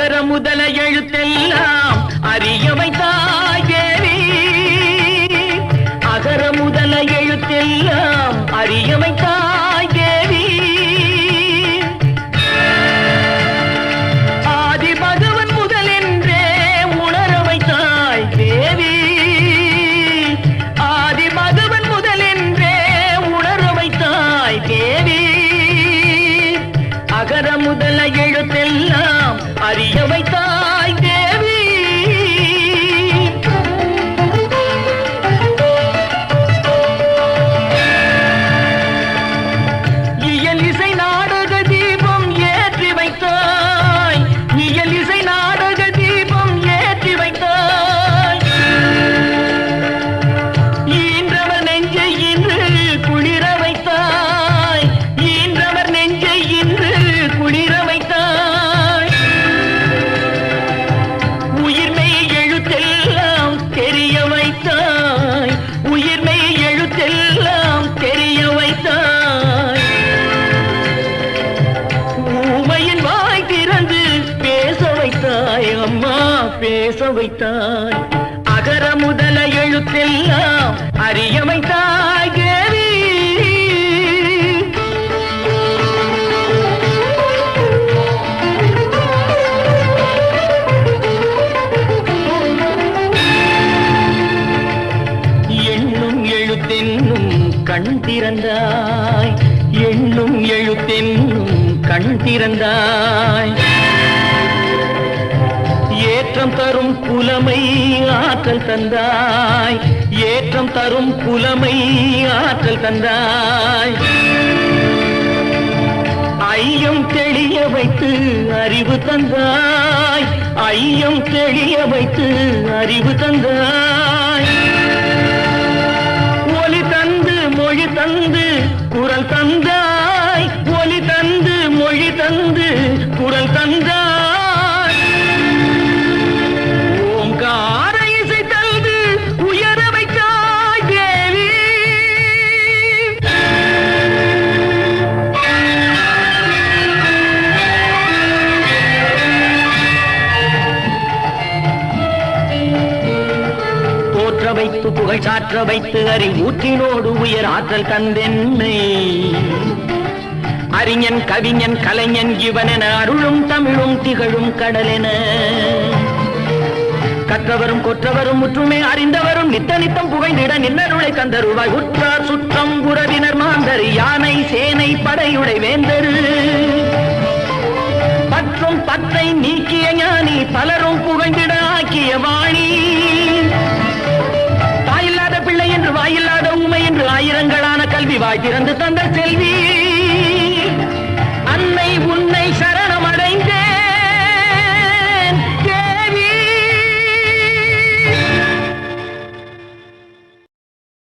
அகர முதல எழுத்தெல்லாம் அறிய வைத்தாய் தேவி. அகர முதல எழுத்தெல்லாம் அறிய வைத்தாய் தேவி. ஆதி பகவன் முதலென்றே உணர வைத்தாய் தேவி. ஆதி பகவன் முதலென்றே உணர வைத்தாய் தேவி. அகர முதல எழுத்தெல்லாம் அறிய வைத்தாய் தேவி. இயல் இசை நாடக தீபம் ஏற்றி வைத்தாய். இயல் இசை நாடக தீபம் ஏற்றி வைத்தாய். ஈன்றவர் நெஞ்சை இன்று குளிர வைத்தாய். ஈன்றவர் நெஞ்சை இன்று குளிர வைத்தாய். உயிர்மெய் எழுத்தெல்லாம் தெரிய வைத்தாய். உயிர்மெய் எழுத்தெல்லாம் தெரிய வைத்தாய். ஊமையின் வாய் திறந்து பேச வைத்தாய். அம்மா பேச வைத்தாய். அகர முதல எழுத்தெல்லாம் அறிய வைத்தாய் தேவி. எண்ணும் எழுத்தென்னும் கண் திறந்தாய். எண்ணும் எழுத்தென்னும் கண் திறந்தாய். ஏற்றம் தரும் புலமை ஆற்றல் தந்தாய். ஏற்றம் தரும் புலமை ஆற்றல் தந்தாய். ஐயம் தெளிய வைத்து அறிவு தந்தாய். ஐயம் தெளிய வைத்து அறிவு தந்தாய். ஒலி தந்து மொழி தந்து குரல் தந்தாய். ஒலி தந்து மொழி தந்து குரல் தந்தாய். ஓங்கார இசை தந்து உயர வைத்தாய் தேவி. போற்ற வைத்து புகழ் சாற்ற வைத்து அறிவூற்றினோடு உயர் ஆற்றல் தந்தென்னை. அறிஞன் கவிஞன் கலைஞன் இவனென அருளும் தமிழும் திகழும் கடலென. கற்றவரும் கொற்றவரும் முற்றுமே அறிந்தவரும் நித்த நித்தம் புகைந்திட நின்னருளை தந்தருவாய். உற்றார் சுற்றம் உறவினர் மாந்தர் யானை சேனை படையுடை வேந்தரு. பற்றும் பற்றை நீக்கிய ஞானி பலரும் புகழ்ந்திட ஆக்கிய வாணி. தாயில்லாத பிள்ளை என்று வாயில்லாத ஊமை என்று ஆயிரங்களான கல்வி வாய் திறந்து தந்த செல்வி.